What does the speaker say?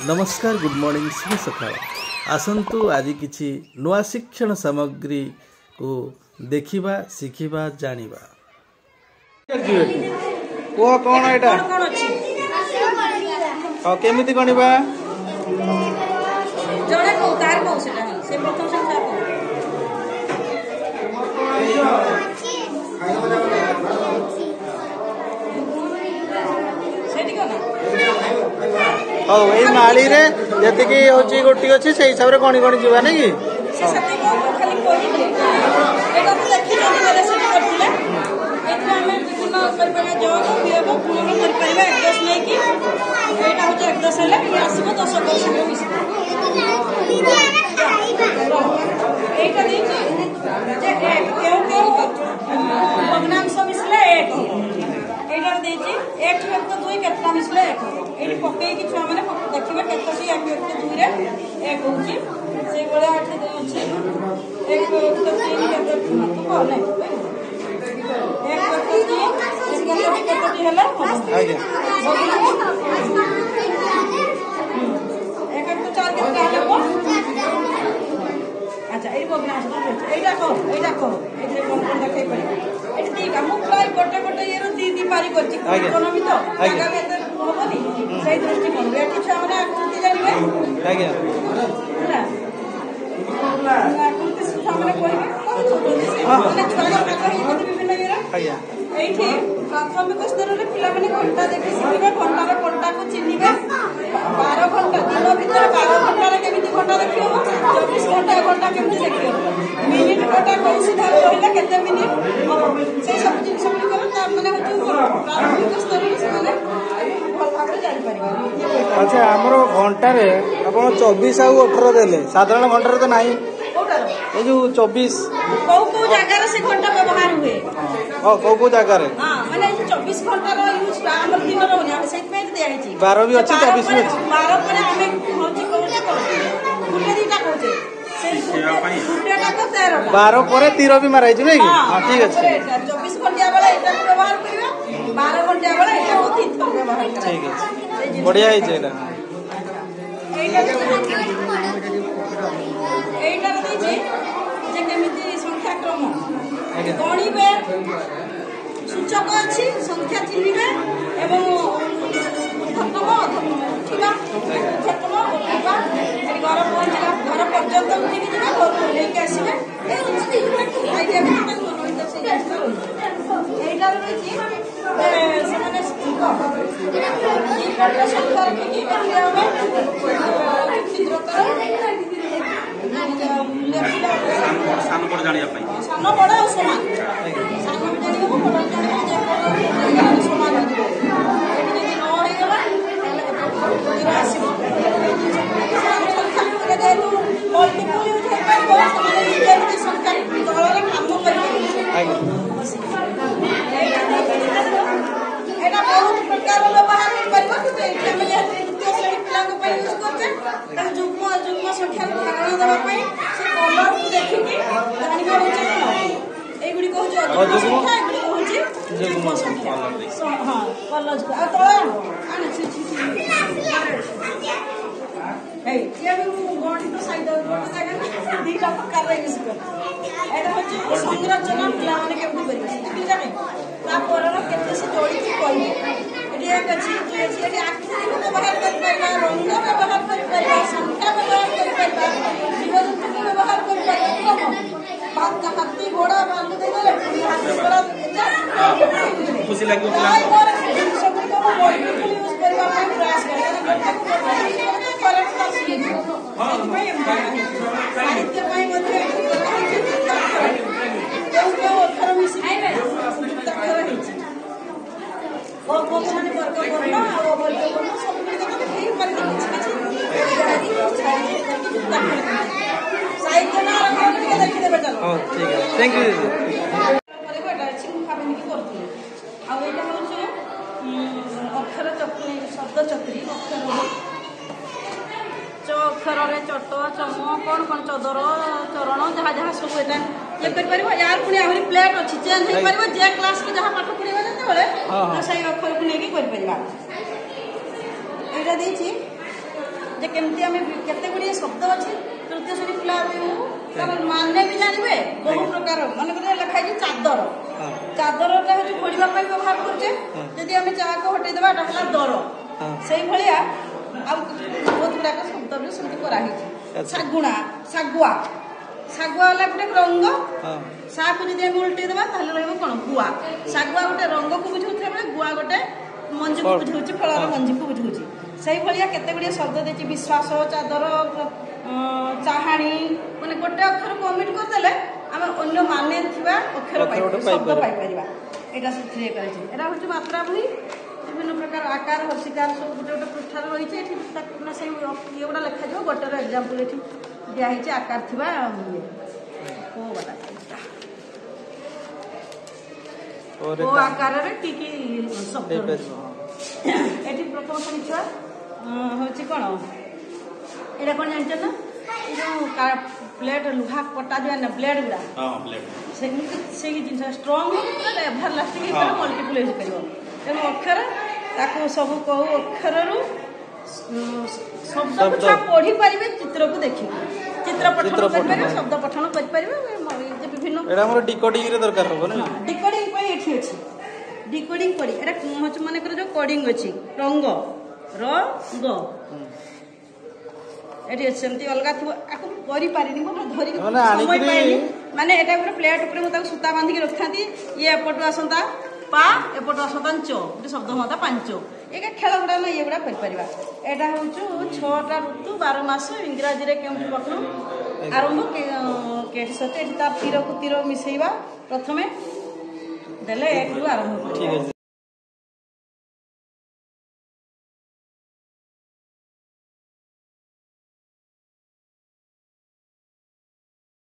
नमस्कार good morning शुभ सकाळ आसंतु आज किछि नुआ शिक्षण सामग्री को देखिबा शिखिबा जानिबा वो कौन एटा हां केमिति गणिबा जणे को तार को सेटा से प्रथम संख्या को सेठी को ना हो एई माली रे जति की होची गोटी अछि से हिसाब रे गणी गणी जीवा नै की से सब को खाली कोई दे एटा तो देखि जल्दी वाला सेट करथिले एतरा हमें जितना कर पाए जो बिहेव पूर्ण कर पाए एडजस्ट नहीं की एटा हो जे 10 हले ये आसीबो 10 कर संगे मिसबो एटा दी जे केउ केउ भग्नांश मिसले 1 एटा देछि 1 व्यक्त 2 केतना मिसले 1 एटी पकई कि छुआ माने देखिबे केतना सी 1 व्यक्त 2 रे 1 होछि से बळे 8 दे अछि 1 व्यक्त 3 केतना तो कोने 1 व्यक्त 3 केतना हला आगे 1 तो 4 केतना हला को अच्छा एई भग्नांश एटा को एथे कोन कोन देखै पड़ी एटी ठीक हम प्राय गोटे गोटे ये दी दी पारी करछि इकोनॉमी तो जागा में तो होबनी सही दृष्टि कोन एटी छा माने आकृति जानिबे आगे ना आकृति छा माने कोइबे माने छुआ विभिन्न ये आगे एठी प्राथमिक स्तर रे पिला माने घंटा देखि सिखिबे घंटा रे घंटा को चिन्हिबे 12 घंटा दिन भीतर 12 घंटा रे केमिति घंटा देखियो 24 घंटा घंटा केमिति देखियो मिनिट घंटा कोन सीधा कहले केते मिनिट से सब जिनिस सब करो त माने होछु प्राथमिक स्तर रे से माने भल भाबरे जानि परिबे अच्छा हमरो घंटा रे आपण 24 आउ 18 देले साधारण घंटा रे तो नाही ए जो 24 को जगह रे से घंटा व्यवहार हुए ओ को जगह रे हां माने 24 घंटा रो यूज हमर दिन रो होनी हम सेट में दे आइछि 12 भी अछि 24 भी अछि 12 पर हमें होछि कोन गुटे दीटा कहते से गुटेटा तो 13 12 पर 13 भी माराइ छु नै हां ठीक अछि 24 घंटा वाला एटा व्यवहार करियो 12 घंटा वाला एटा को 3 थर व्यवहार करियो ठीक अछि बढ़िया है जेना एटा देछि जे केमिति संख्या क्रम गणिबे सूचक अछि संख्या चिन्हिबे एवं उद्धतम अधतम उठिबा उद्धतम उठिबा एरी घर पहुंचला घर पर्यंत उठिबि जिबा घर लेके आसीबे ए उठि आइडिया बिना मनोइता से एटा रहिछि से माने ई पट्टा संख्या रखि कि हमें चित्रकर सानो बड़ जानिया पाई सानो बड़ समान सानो जानियो बड़ जानियो जे समान हो एठी जे न होई गला ताले आसीबो संख्या के जेतु मल्टीपल यूज हो पाइबो समाने जे संख्या दलरे काम करिबो एटा बहुत प्रकार व्यवहार कर पाइबो कि एठी हम जे तृतीय श्रेणी पिला को यूज करछे त जुग्म संख्या धारणा देबा पई से कलर को देखि कि जानिबो होचे न एगुडी कहूची अजुग्म संख्या एगुडी कहूची जुग्म संख्या हां कलर को आ तोला आने छी हे ये भी गणित साइड गणित जागा दीटा प्रकार रे यूज कर एटा होची संरचना पिला माने केमति करिवे कि जाने ता परर केते से जोड़ी के कहि एटी एक अछि जे एटी आकृति व्यवहार कर पाइबा रंग व्यवहार कर पाइबा संख्या व्यवहार कर पाइबा जीवजंतु व्यवहार कर पाइबा बात का हाथी घोड़ा बांध दे गले हाथी घोड़ा खुशी लागियो सब को मल्टीपल यूज करबा ପାଇଁ प्रयास करे फरक आसी हां साहित्य ପାଇଁ ମଧ୍ୟ केउ अक्षर मिसी अक्षर हिची ओ माने वर्ग वर्ण आ वर्ग वर्ण सब मिल के ठीक कर दे साहित्य ना रंग के देखि देबे चलो हां ठीक है थैंक यू परे बेटा छी मुखा बनि की करथि आ एटा होछ अक्षर चक्री शब्द चक्री अक्षर अक्षर रे चट चम कोन कोन चदर चरण जहा जहा सब एटा ये कर परबो यार पुनी आहुरी प्लेट अछि चेंज हे परबो जे क्लास के जहा पाठ पढिबा जते बेले सही अक्षर को नेकी कर परबा एटा देछि जे केमती आम केते गुड़िए शब्द अच्छी तृतीय श्रेणी पिला माने भी जानवे बहु प्रकार मन कर लिखाई चादर चादरटा हूँ खोलिया व्यवहार करुचे जदि आम चाक हटेदेवा दर से भाया बहुत गुड़ाक शब्द भी सेमती कराई शागुणा शागुआ शागुआ वाला गोटे रंग सा को जब उल्टे देवा कौन गुआ शागुआ गोटे रंग को बुझाऊला बेले गुआ गोटे मंजी को बुझाऊँ फलर मंजी को बुझाऊँ से भाया केते गुड़िए शब्द देती विश्वास चादर चाहाणी मैंने गोटे अक्षर को ओमिट करदे आम अन्य माने अक्षर शब्द पाइपर यहाँ से हूँ मात्रा बही विभिन्न प्रकार आकार हर्षिकार सब गोटे गोटे पृष्ठार रही है ये गुड़ा लिखा गोटेर एग्जाम्पल ये दिखाई आकार थी आकार की शब्द ये प्रथम श्रेणी छुआ हूँ कौन यहाँ कौन जानते ना जो प्लेट लुहा पटा जो ब्लेड गुड़ा से जिन strong everlasting multiple use कर तेणु अक्षर ताको सब कहू अक्षर शब्द को छुआ पढ़ी पारे चित्र को देखिए चित्र पठन कर शब्द पठन कर विभिन्न डिकोडिंग दरकार हो ना डिकोडिंग ये अच्छी डिकोडिंग कोडिंग एटा मन कर जो कोडिंग अच्छी रंग रंग ये सेमती अलग थी आपको पारिनी धरिक समय पाइनी माने एटा गोटे प्लेट उपर सूता बांधिक रखी था ये एपटू आसता पा एपटू आसता च गोटे शब्द होता पांच ये खेल गुड़ा ना ये गुड़ा कर यहाँ हूँ 6टा ऋतु 12 मास इंग्राजी में क्यों पक्ष आरंभ के सहित तीर को तीर मिसेवा प्रथमे देले एक आरंभ।